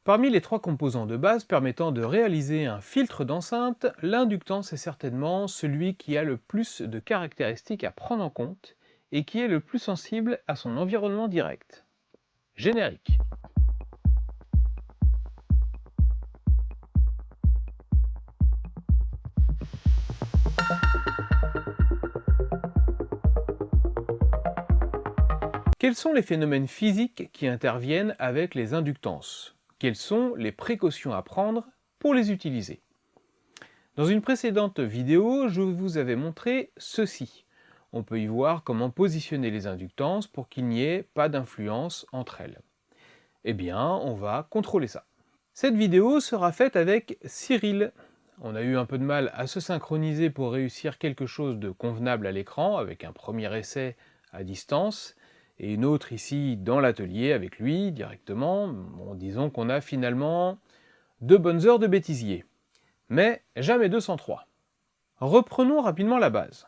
Parmi les trois composants de base permettant de réaliser un filtre d'enceinte, l'inductance est certainement celui qui a le plus de caractéristiques à prendre en compte et qui est le plus sensible à son environnement direct. Générique. Quels sont les phénomènes physiques qui interviennent avec les inductances? Quelles sont les précautions à prendre pour les utiliser? Dans une précédente vidéo, je vous avais montré ceci. On peut y voir comment positionner les inductances pour qu'il n'y ait pas d'influence entre elles. Eh bien, on va contrôler ça. Cette vidéo sera faite avec Cyril. On a eu un peu de mal à se synchroniser pour réussir quelque chose de convenable à l'écran, avec un premier essai à distance, et une autre ici dans l'atelier avec lui directement. Bon, disons qu'on a finalement 2 bonnes heures de bêtisier. Mais jamais 203. Reprenons rapidement la base.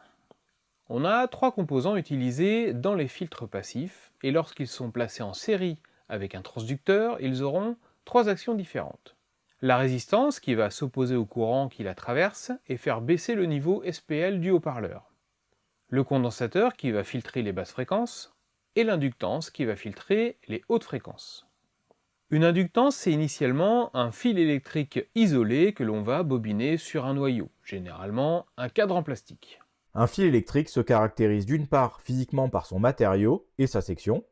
On a 3 composants utilisés dans les filtres passifs, et lorsqu'ils sont placés en série avec un transducteur, ils auront 3 actions différentes. La résistance qui va s'opposer au courant qui la traverse et faire baisser le niveau SPL du haut-parleur. Le condensateur qui va filtrer les basses fréquences, et l'inductance qui va filtrer les hautes fréquences. Une inductance, c'est initialement un fil électrique isolé que l'on va bobiner sur un noyau, généralement un cadre en plastique. Un fil électrique se caractérise d'une part physiquement par son matériau et sa section,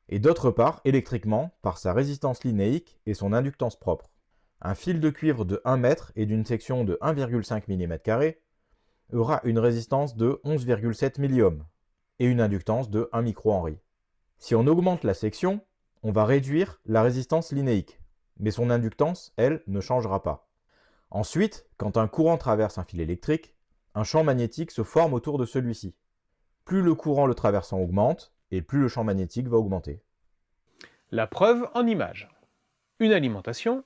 et d'autre part électriquement par sa résistance linéique et son inductance propre. Un fil de cuivre de 1 mètre et d'une section de 1,5 mm² aura une résistance de 11,7 milliohms et une inductance de 1 microhenry. Si on augmente la section, on va réduire la résistance linéique, mais son inductance, elle, ne changera pas. Ensuite, quand un courant traverse un fil électrique, un champ magnétique se forme autour de celui-ci. Plus le courant le traversant augmente, et plus le champ magnétique va augmenter. La preuve en image. Une alimentation,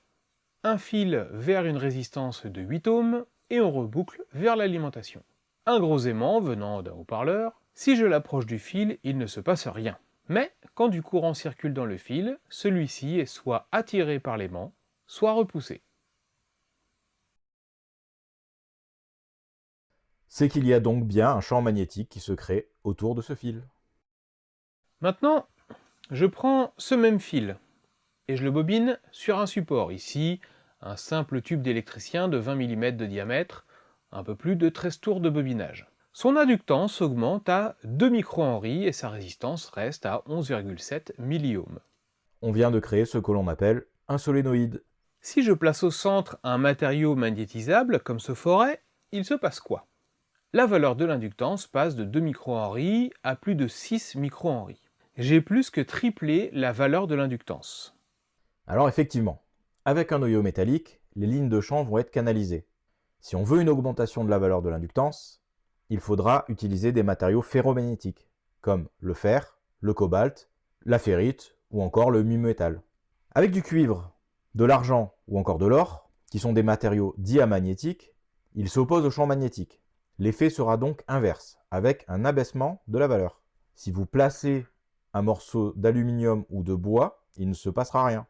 un fil vers une résistance de 8 ohms, et on reboucle vers l'alimentation. Un gros aimant venant d'un haut-parleur, si je l'approche du fil, il ne se passe rien. Mais quand du courant circule dans le fil, celui-ci est soit attiré par l'aimant, soit repoussé. C'est qu'il y a donc bien un champ magnétique qui se crée autour de ce fil. Maintenant, je prends ce même fil, et je le bobine sur un support, ici, un simple tube d'électricien de 20 mm de diamètre, un peu plus de 13 tours de bobinage. Son inductance augmente à 2 microhenry et sa résistance reste à 11,7 milliohms. On vient de créer ce que l'on appelle un solénoïde. Si je place au centre un matériau magnétisable, comme ce forêt, il se passe quoi? La valeur de l'inductance passe de 2 microhenry à plus de 6 microhenry. J'ai plus que triplé la valeur de l'inductance. Alors effectivement, avec un noyau métallique, les lignes de champ vont être canalisées. Si on veut une augmentation de la valeur de l'inductance, il faudra utiliser des matériaux ferromagnétiques, comme le fer, le cobalt, la ferrite ou encore le mu-métal. Avec du cuivre, de l'argent ou encore de l'or, qui sont des matériaux diamagnétiques, ils s'opposent au champ magnétique. L'effet sera donc inverse, avec un abaissement de la valeur. Si vous placez un morceau d'aluminium ou de bois, il ne se passera rien.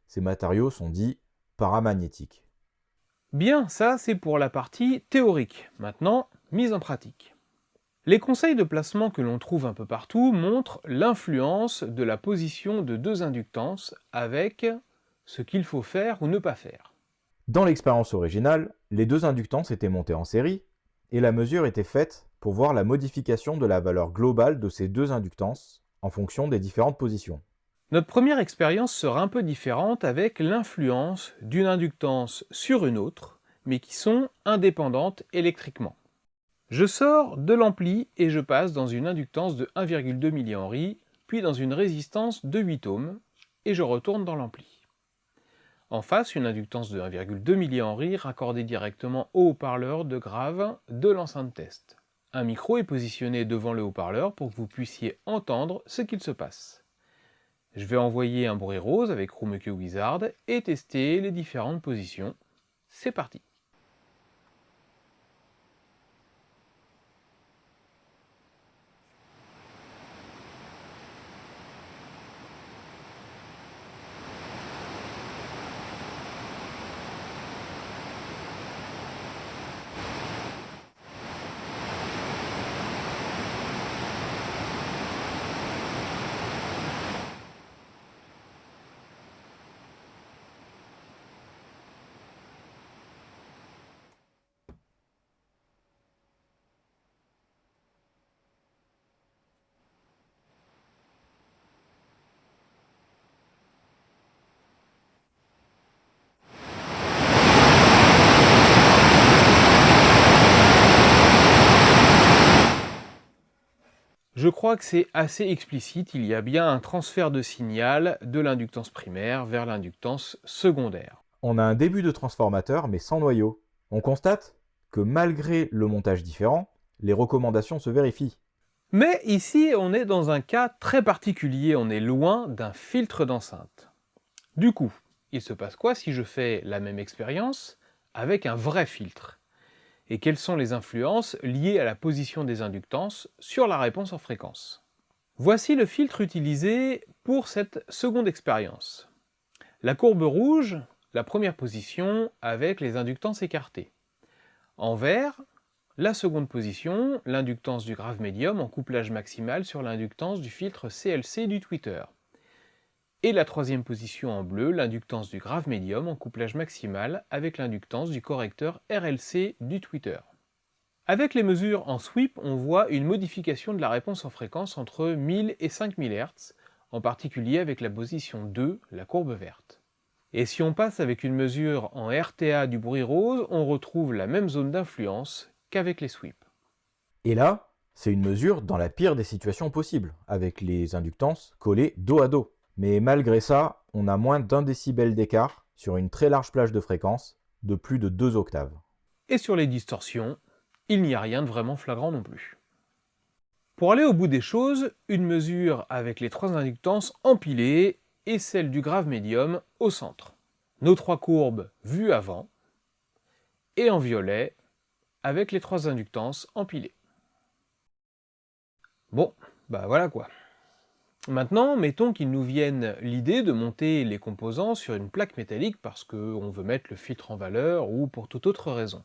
Ces matériaux sont dits paramagnétiques. Bien, ça c'est pour la partie théorique. Maintenant, mise en pratique. Les conseils de placement que l'on trouve un peu partout montrent l'influence de la position de deux inductances avec ce qu'il faut faire ou ne pas faire. Dans l'expérience originale, les deux inductances étaient montées en série, et la mesure était faite pour voir la modification de la valeur globale de ces deux inductances en fonction des différentes positions. Notre première expérience sera un peu différente avec l'influence d'une inductance sur une autre, mais qui sont indépendantes électriquement. Je sors de l'ampli et je passe dans une inductance de 1,2 mH, puis dans une résistance de 8 ohms, et je retourne dans l'ampli. En face, une inductance de 1,2 mH raccordée directement au haut-parleur de grave de l'enceinte test. Un micro est positionné devant le haut-parleur pour que vous puissiez entendre ce qu'il se passe. Je vais envoyer un bruit rose avec ChromaKey Wizard et tester les différentes positions. C'est parti! crois que c'est assez explicite, il y a bien un transfert de signal de l'inductance primaire vers l'inductance secondaire. On a un début de transformateur mais sans noyau. On constate que malgré le montage différent, les recommandations se vérifient. Mais ici, on est dans un cas très particulier, on est loin d'un filtre d'enceinte. Du coup, il se passe quoi si je fais la même expérience avec un vrai filtre? Et quelles sont les influences liées à la position des inductances sur la réponse en fréquence? Voici le filtre utilisé pour cette seconde expérience. La courbe rouge, la première position avec les inductances écartées. En vert, la seconde position, l'inductance du grave médium en couplage maximal sur l'inductance du filtre CLC du tweeter. Et la troisième position en bleu, l'inductance du grave médium en couplage maximal avec l'inductance du correcteur RLC du tweeter. Avec les mesures en sweep, on voit une modification de la réponse en fréquence entre 1000 et 5000 Hz, en particulier avec la position 2, la courbe verte. Et si on passe avec une mesure en RTA du bruit rose, on retrouve la même zone d'influence qu'avec les sweeps. Et là, c'est une mesure dans la pire des situations possibles, avec les inductances collées dos à dos. Mais malgré ça, on a moins d'1 décibel d'écart sur une très large plage de fréquence, de plus de 2 octaves. Et sur les distorsions, il n'y a rien de vraiment flagrant non plus. Pour aller au bout des choses, une mesure avec les trois inductances empilées et celle du grave médium au centre. Nos trois courbes vues avant, et en violet, avec les trois inductances empilées. Bon, bah voilà quoi. Maintenant, mettons qu'il nous vienne l'idée de monter les composants sur une plaque métallique parce qu'on veut mettre le filtre en valeur ou pour toute autre raison.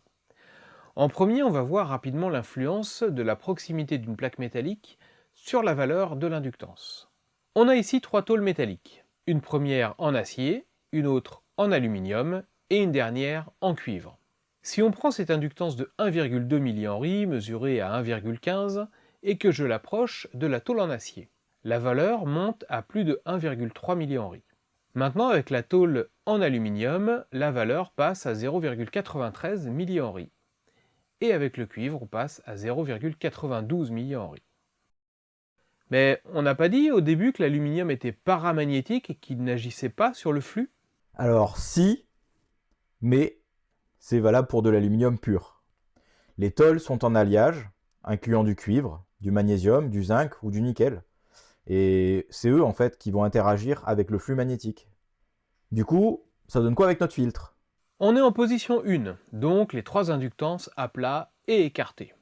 En premier, on va voir rapidement l'influence de la proximité d'une plaque métallique sur la valeur de l'inductance. On a ici trois tôles métalliques, une première en acier, une autre en aluminium et une dernière en cuivre. Si on prend cette inductance de 1,2 mH mesurée à 1,15 et que je l'approche de la tôle en acier, la valeur monte à plus de 1,3 mH. Maintenant, avec la tôle en aluminium, la valeur passe à 0,93 mH. Et avec le cuivre, on passe à 0,92 mH. Mais on n'a pas dit au début que l'aluminium était paramagnétique et qu'il n'agissait pas sur le flux? Alors si, mais c'est valable pour de l'aluminium pur. Les tôles sont en alliage, incluant du cuivre, du magnésium, du zinc ou du nickel. Et c'est eux en fait qui vont interagir avec le flux magnétique. Du coup, ça donne quoi avec notre filtre? On est en position 1, donc les trois inductances à plat et écartées.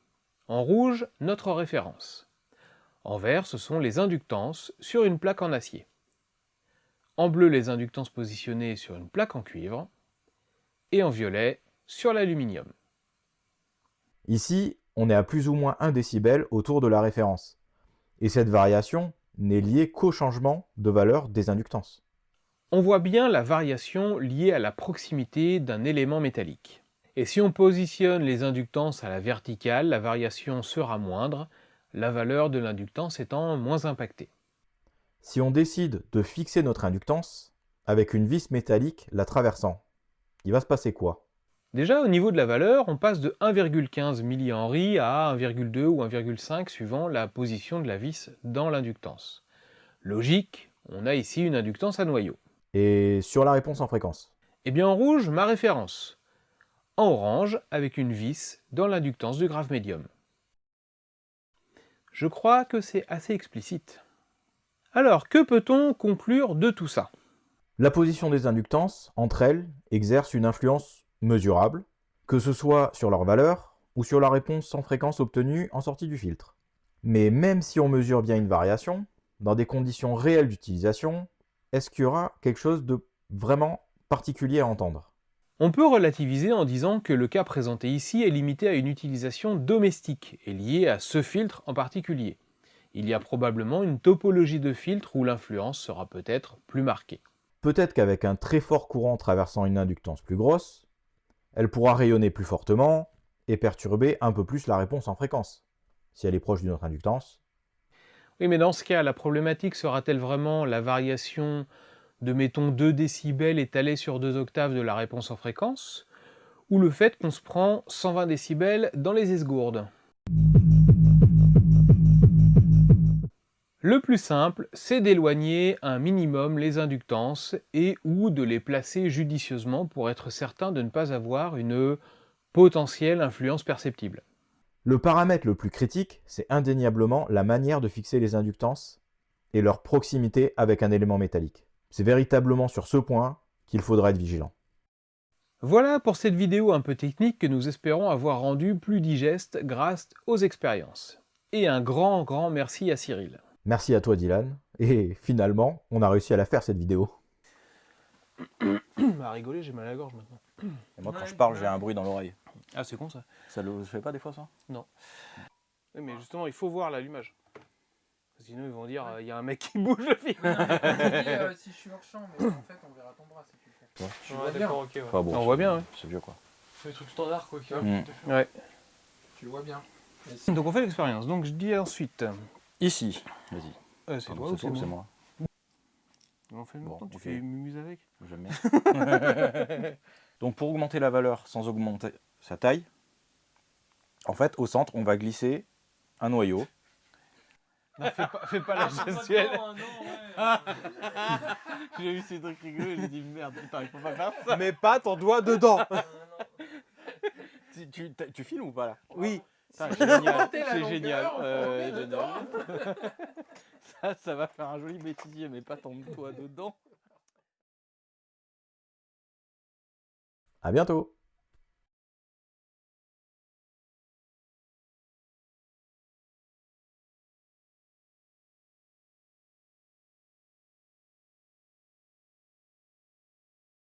En rouge, notre référence. En vert, ce sont les inductances sur une plaque en acier. En bleu, les inductances positionnées sur une plaque en cuivre. Et en violet, sur l'aluminium. Ici, on est à plus ou moins 1 décibel autour de la référence. Et cette variation n'est liée qu'au changement de valeur des inductances. On voit bien la variation liée à la proximité d'un élément métallique. Et si on positionne les inductances à la verticale, la variation sera moindre, la valeur de l'inductance étant moins impactée. Si on décide de fixer notre inductance avec une vis métallique la traversant, il va se passer quoi? Déjà, au niveau de la valeur, on passe de 1,15 mH à 1,2 ou 1,5 suivant la position de la vis dans l'inductance. Logique, on a ici une inductance à noyau. Et sur la réponse en fréquence? Eh bien en rouge, ma référence. En orange, avec une vis dans l'inductance du grave médium. Je crois que c'est assez explicite. Alors, que peut-on conclure de tout ça? La position des inductances, entre elles, exerce une influence mesurable, que ce soit sur leur valeur ou sur la réponse en fréquence obtenue en sortie du filtre. Mais même si on mesure bien une variation, dans des conditions réelles d'utilisation, est-ce qu'il y aura quelque chose de vraiment particulier à entendre? On peut relativiser en disant que le cas présenté ici est limité à une utilisation domestique et lié à ce filtre en particulier. Il y a probablement une topologie de filtre où l'influence sera peut-être plus marquée. Peut-être qu'avec un très fort courant traversant une inductance plus grosse, elle pourra rayonner plus fortement et perturber un peu plus la réponse en fréquence, si elle est proche d'une autre inductance. Oui, mais dans ce cas, la problématique sera-t-elle vraiment la variation de, mettons, 2 décibels étalée sur 2 octaves de la réponse en fréquence, ou le fait qu'on se prend 120 décibels dans les esgourdes? Le plus simple, c'est d'éloigner un minimum les inductances et ou de les placer judicieusement pour être certain de ne pas avoir une potentielle influence perceptible. Le paramètre le plus critique, c'est indéniablement la manière de fixer les inductances et leur proximité avec un élément métallique. C'est véritablement sur ce point qu'il faudra être vigilant. Voilà pour cette vidéo un peu technique que nous espérons avoir rendue plus digeste grâce aux expériences. Et un grand merci à Cyril. Merci à toi Dylan, et finalement, on a réussi à la faire cette vidéo. À rigoler, j'ai mal à la gorge maintenant. Et moi quand je parle, j'ai un bruit dans l'oreille. Ah, c'est con ça. Ça le fait pas des fois ça? Non. Oui, mais justement, il faut voir l'allumage. Sinon, ils vont dire, il y a un mec qui bouge le film. Si je suis hors champ, mais en fait, on verra ton bras si tu le fais. Tu vois bien. Ok, ouais. Enfin, bon, On voit bien, ouais. C'est vieux quoi. C'est le truc standard, quoi. Ouais. Tu le vois bien. Donc on fait l'expérience. Donc je dis ensuite. Ici, vas-y. C'est Pardon, toi ou c'est c'est moi? moi? On fait le Bon, même temps, tu ok. fais mumuse avec. Jamais. Donc pour augmenter la valeur sans augmenter sa taille, en fait, au centre, on va glisser un noyau. Non, fais pas la gestuelle. J'ai vu ces trucs rigolos, j'ai dit merde, putain, il faut pas faire ça. Mets pas ton doigt dedans. Tu filmes ou pas là? Oui. Putain, génial, la c'est longueur, génial. on met Génial. dedans. Ça va faire un joli bêtisier, mais pas ton doigt dedans. À bientôt.